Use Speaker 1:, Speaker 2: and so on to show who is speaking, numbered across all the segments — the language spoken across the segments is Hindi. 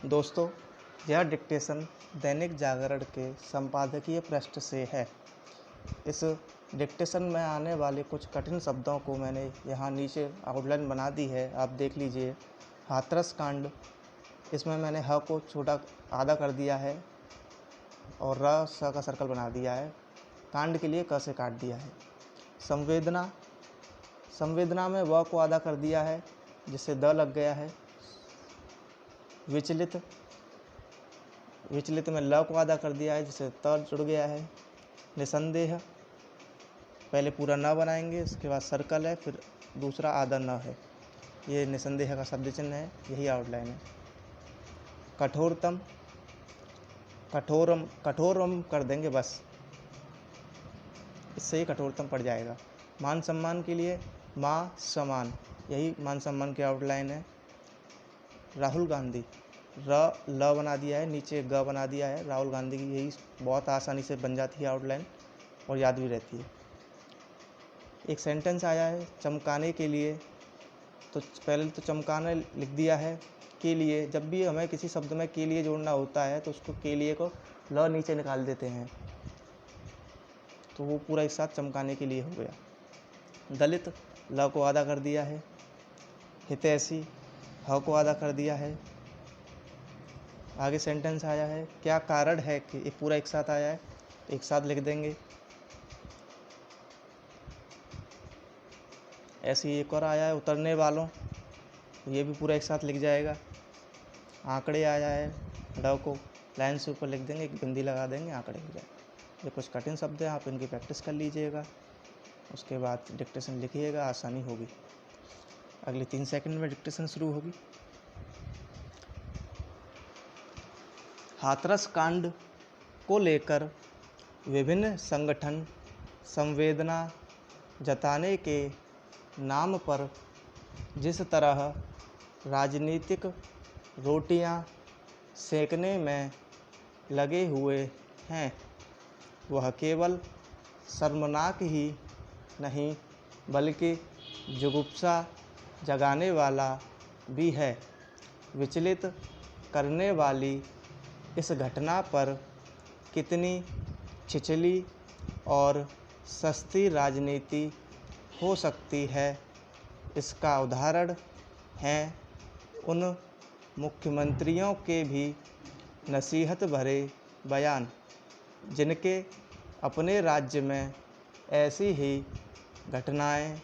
Speaker 1: दोस्तों, यह डिक्टेशन दैनिक जागरण के संपादकीय पृष्ठ से है। इस डिक्टेशन में आने वाले कुछ कठिन शब्दों को मैंने यहाँ नीचे आउटलाइन बना दी है, आप देख लीजिए। हाथरस कांड, इसमें मैंने ह को छोटा आधा कर दिया है और र स का सर्कल बना दिया है। कांड के लिए क से काट दिया है। संवेदना, संवेदना में व को आधा कर दिया है जिससे द लग गया है। विचलित, विचलित में ल को आधा कर दिया है जिससे त जुड़ गया है। निसंदेह, पहले पूरा न बनाएंगे, उसके बाद सर्कल है, फिर दूसरा आधा न है। ये निसंदेह का शब्द चिन्ह है, यही आउटलाइन है। कठोरतम, कठोरम, कठोरम कर देंगे बस, इससे ही कठोरतम पड़ जाएगा। मान सम्मान के लिए माँ समान, यही मान सम्मान की आउटलाइन है। राहुल गांधी, र ल बना दिया है, नीचे ग बना दिया है। राहुल गांधी की यही बहुत आसानी से बन जाती है आउटलाइन और याद भी रहती है। एक सेंटेंस आया है चमकाने के लिए, तो पहले तो चमकाने लिख दिया है। के लिए, जब भी हमें किसी शब्द में के लिए जोड़ना होता है तो उसको के लिए को ल नीचे निकाल देते हैं, तो वो पूरा एक साथ चमकाने के लिए हो गया। दलित, ल को आधा कर दिया है। हितैषी, ह को आधा कर दिया है। आगे सेंटेंस आया है क्या कारण है कि, ये पूरा एक साथ आया है, एक साथ लिख देंगे। ऐसे ही एक और आया है उतरने वालों, ये भी पूरा एक साथ लिख जाएगा। आंकड़े आया है, ड को लाइन से ऊपर लिख देंगे, एक बिंदी लगा देंगे, आंकड़े हो जाएगा। ये कुछ कठिन शब्द हैं, आप इनकी प्रैक्टिस कर लीजिएगा, उसके बाद डिक्टेशन लिखिएगा, आसानी होगी। अगले 3 सेकंड में डिक्टेशन शुरू होगी। हाथरस कांड को लेकर विभिन्न संगठन संवेदना जताने के नाम पर जिस तरह राजनीतिक रोटियां सेकने में लगे हुए हैं, वह केवल शर्मनाक ही नहीं बल्कि जुगुप्सा जगाने वाला भी है। विचलित करने वाली इस घटना पर कितनी छिछली और सस्ती राजनीति हो सकती है, इसका उदाहरण हैं उन मुख्यमंत्रियों के भी नसीहत भरे बयान जिनके अपने राज्य में ऐसी ही घटनाएं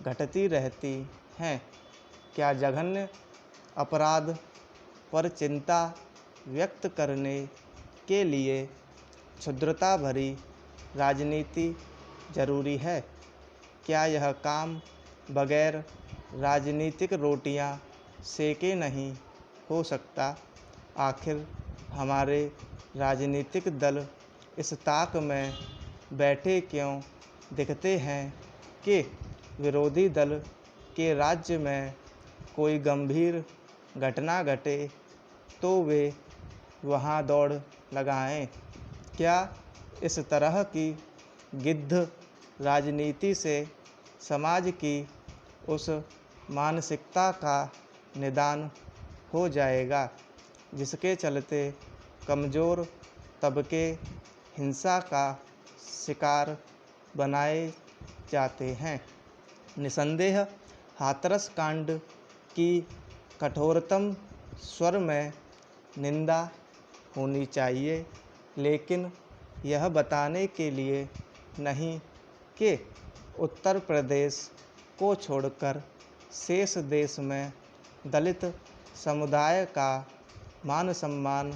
Speaker 1: घटती रहती हैं। क्या जघन्य अपराध पर चिंता व्यक्त करने के लिए क्षुद्रता भरी राजनीति जरूरी है? क्या यह काम बगैर राजनीतिक रोटियां सेके नहीं हो सकता? आखिर हमारे राजनीतिक दल इस ताक में बैठे क्यों दिखते हैं कि विरोधी दल के राज्य में कोई गंभीर घटना घटे तो वे वहां दौड़ लगाएं? क्या इस तरह की गिद्ध राजनीति से समाज की उस मानसिकता का निदान हो जाएगा जिसके चलते कमज़ोर तबके हिंसा का शिकार बनाए जाते हैं? निसंदेह हाथरस कांड की कठोरतम स्वर में निंदा होनी चाहिए, लेकिन यह बताने के लिए नहीं कि उत्तर प्रदेश को छोड़कर शेष देश में दलित समुदाय का मान सम्मान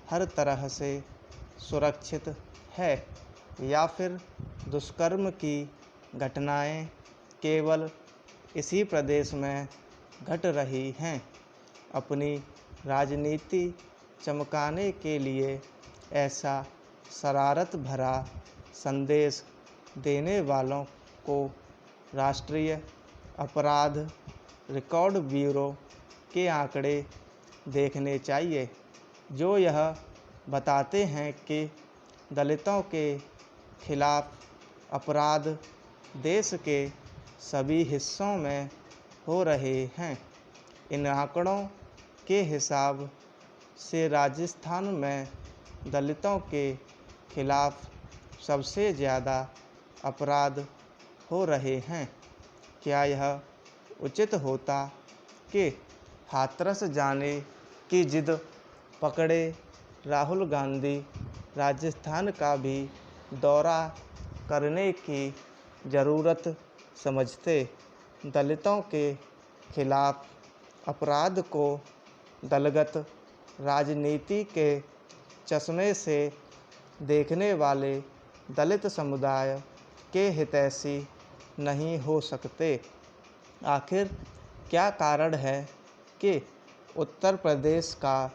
Speaker 1: हर तरह से सुरक्षित है, या फिर दुष्कर्म की घटनाएं केवल इसी प्रदेश में घट रही हैं। अपनी राजनीति चमकाने के लिए ऐसा शरारत भरा संदेश देने वालों को राष्ट्रीय अपराध रिकॉर्ड ब्यूरो के आंकड़े देखने चाहिए, जो यह बताते हैं कि दलितों के खिलाफ अपराध देश के सभी हिस्सों में हो रहे हैं। इन आंकड़ों के हिसाब से राजस्थान में दलितों के खिलाफ सबसे ज़्यादा अपराध हो रहे हैं। क्या यह उचित होता कि हाथरस जाने की जिद पकड़े राहुल गांधी राजस्थान का भी दौरा करने की ज़रूरत समझते? दलितों के खिलाफ अपराध को दलगत राजनीति के चश्मे से देखने वाले दलित समुदाय के हितैषी नहीं हो सकते। आखिर क्या कारण है कि उत्तर प्रदेश का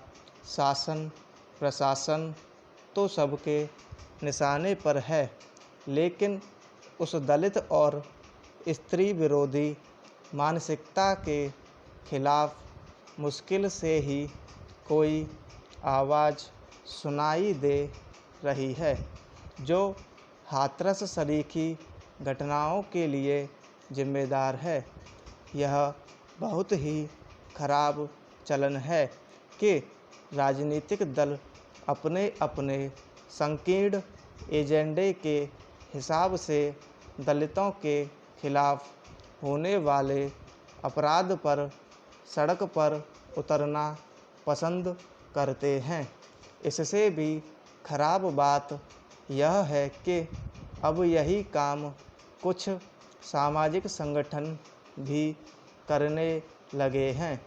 Speaker 1: शासन प्रशासन तो सबके निशाने पर है, लेकिन उस दलित और स्त्री विरोधी मानसिकता के खिलाफ मुश्किल से ही कोई आवाज़ सुनाई दे रही है, जो हाथरस सरीखी घटनाओं के लिए जिम्मेदार है। यह बहुत ही खराब चलन है कि राजनीतिक दल अपने अपने संकीर्ण एजेंडे के हिसाब से दलितों के खिलाफ होने वाले अपराध पर सड़क पर उतरना पसंद करते हैं। इससे भी खराब बात यह है कि अब यही काम कुछ सामाजिक संगठन भी करने लगे हैं।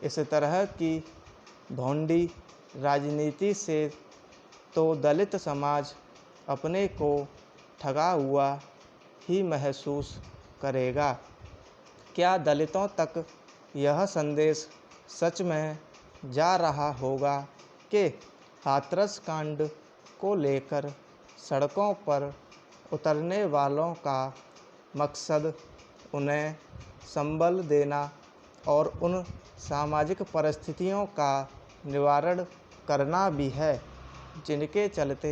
Speaker 1: इस तरह की भोंडी राजनीति से तो दलित समाज अपने को ठगा हुआ ही महसूस करेगा। क्या दलितों तक यह संदेश सच में जा रहा होगा कि हाथरस कांड को लेकर सड़कों पर उतरने वालों का मकसद उन्हें संबल देना और उन सामाजिक परिस्थितियों का निवारण करना भी है जिनके चलते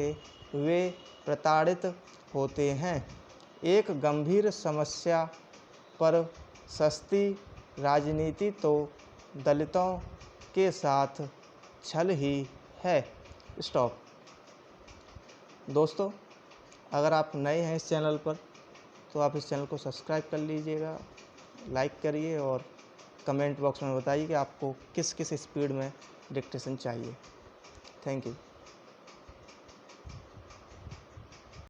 Speaker 1: वे प्रताड़ित होते हैं? एक गंभीर समस्या पर सस्ती राजनीति तो दलितों के साथ छल ही है। स्टॉप। दोस्तों, अगर आप नए हैं इस चैनल पर तो आप इस चैनल को सब्सक्राइब कर लीजिएगा, लाइक करिए और कमेंट बॉक्स में बताइए कि आपको किस किस स्पीड में डिक्टेशन चाहिए। Thank you.